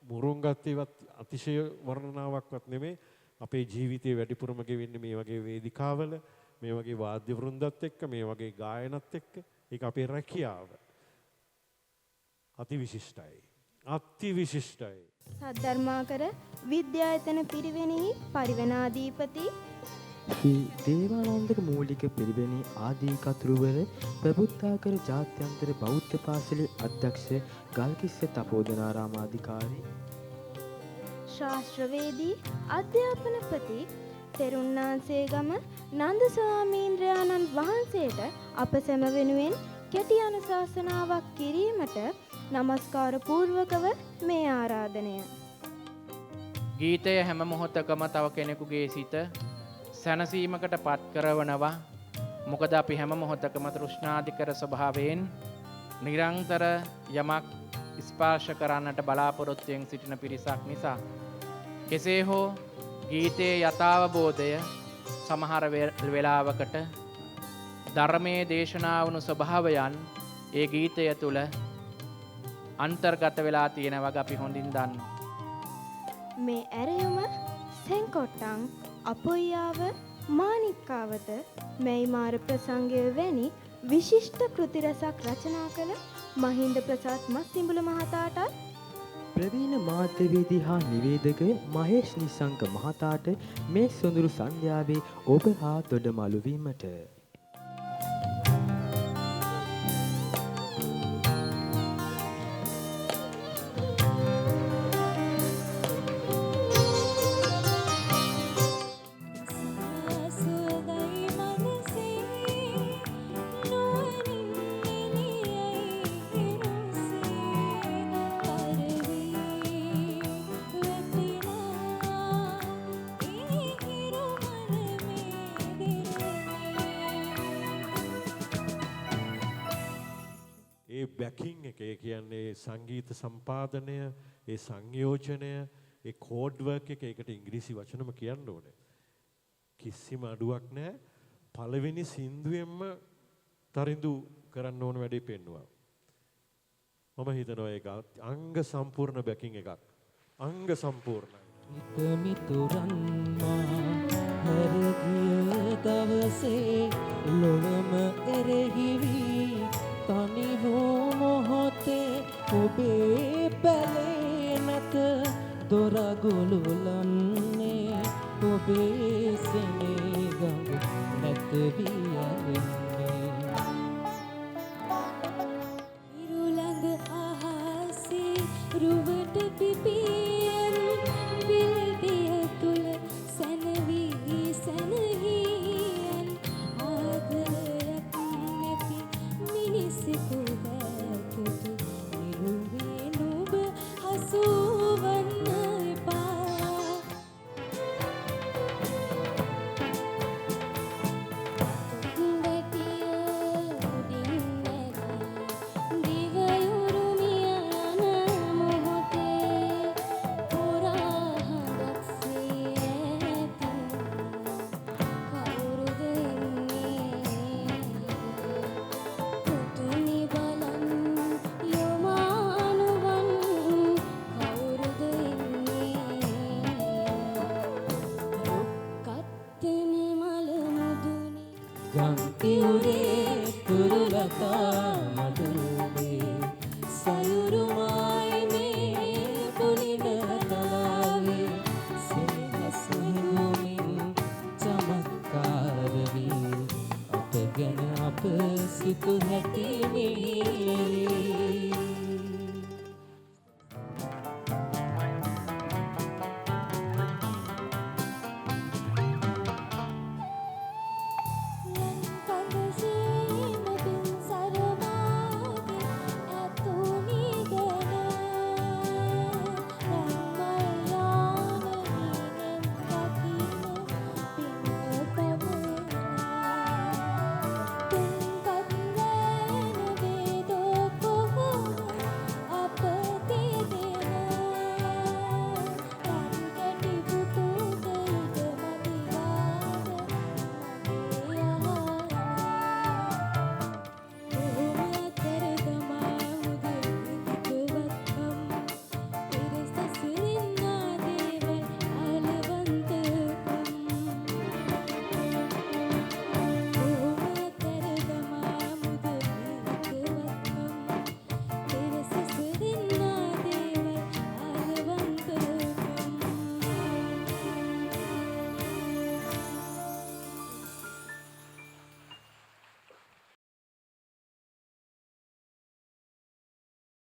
මුරුංගත්තේවත් අතිශය වර්ණනාවක්වත් නෙමෙයි. අපේ ජීවිතයේ වැඩිපුරම ගෙවෙන්නේ මේ වගේ වේදිකාවල, මේ වගේ වාද්‍ය වෘන්දත් එක්ක, මේ වගේ ගායනත් එක්ක. ඒක අපේ රැකියාව. අතිවිශිෂ්ටයි. අතිවිශිෂ්ටයි. සද්ධර්මාකර විද්‍යායතන පිරිවෙනෙහි පරිවනාධිපති ශ්‍රී දේවානන්දක මූලික පිරිවෙනේ ආදී කතුරුවර ප්‍රබුද්ධාකර ජාත්‍යන්තර බෞද්ධ පාසලේ අධ්‍යක්ෂ ගල්කිස්ස තපෝදනාරාමාධිකාරී ශාස්ත්‍රවේදී අධ්‍යාපනපති තෙරුණාංශේගම නන්ද ස්වාමීන්ද්‍රයාණන් වහන්සේට අප සැම වෙනුවෙන් කෙටි අනුශාසනාවක් කිරීමට নমස්කාර පූර්වකව මේ ආරාධනය. ගීතය හැම මොහොතකම තව කෙනෙකුගේ සිත සැනසීමකට පත් කරවනවා. මොකද අපි හැම මොහොතකම තෘෂ්ණාධිකර ස්වභාවයෙන් නිරන්තර යමක් ස්පර්ශ කරන්නට බලාපොරොත්තුෙන් සිටින පිරිසක් නිසා. කෙසේ හෝ ගීතයේ යථාවබෝධය සමහර වෙලාවකට ධර්මයේ දේශනා වුණු ස්වභාවයන් ඒ ගීතය තුළ අන්තර්ගත වෙලා තියෙන වගේ අපි හොඳින් දන්නවා. මේ ඇරයුම සෙන්කොට්ටන් අපොයියාව මානික්කාවත මැයිමාර ප්‍රසංගය වැනි විශිෂ්ට කෘති රසක් රචනා කළ මහින්ද ප්‍රසාද් මස්සිඹුල මහතාටත් ප්‍රවීණ මාධ්‍යවේදී හා නිවේදක මහේෂ් නිසංක මහතාට මේ සොඳුරු සන්ධ්‍යාවේ ඔබ හා දොඩමළු වීමට බැකින් එක ඒ කියන්නේ සංගීත සම්පාදනය, ඒ සංයෝජනය, ඒ කෝඩ් වර්ක් එක ඒකට ඉංග්‍රීසි වචනම කියන්න ඕනේ. කිසිම අඩුවක් නැහැ. පළවෙනි සින්දුවෙන්ම තරිඳු කරන්න ඕන වැඩේ පෙන්නුවා. මම හිතනවා ඒක අංග සම්පූර්ණ බැකින් එකක්. අංග සම්පූර්ණයි. මිතුරන් මා හරගිය දවසේ ලොවම එරෙහි වී තනි වූ මොහොතේ ඔබේ පැලේ නැත දොරගුළුලන්නේ ඔබේ සෙනෙගඟ නැත වී යන්නේ ඉරුළඟ අහසේ රුවට පිපියන් විල්දිය තුල සැනවී සැනහියන් ආදරයක් නැති මිනිසෙකු වැටුතු නිරුවේ නුඹ හසුවන්න එපා වැටිය උඩින් නැගී දිවයුරුමිය යන මොහොතේ පුරා හඳක්සේ ඇතින් කවුරුද ඉන්නේ පුතුනි බලන් යොමානුවන් කවුරුද ඉන්නේ කත්තනි මල මුදුනේ ගම්තිවුරේ කුරුලතා මඩුවේ සයුරුමයි මේ පුනිද තලාවේ සෙනසුමින් චමත්කාර වී අප ගැන අප සිතු හැටි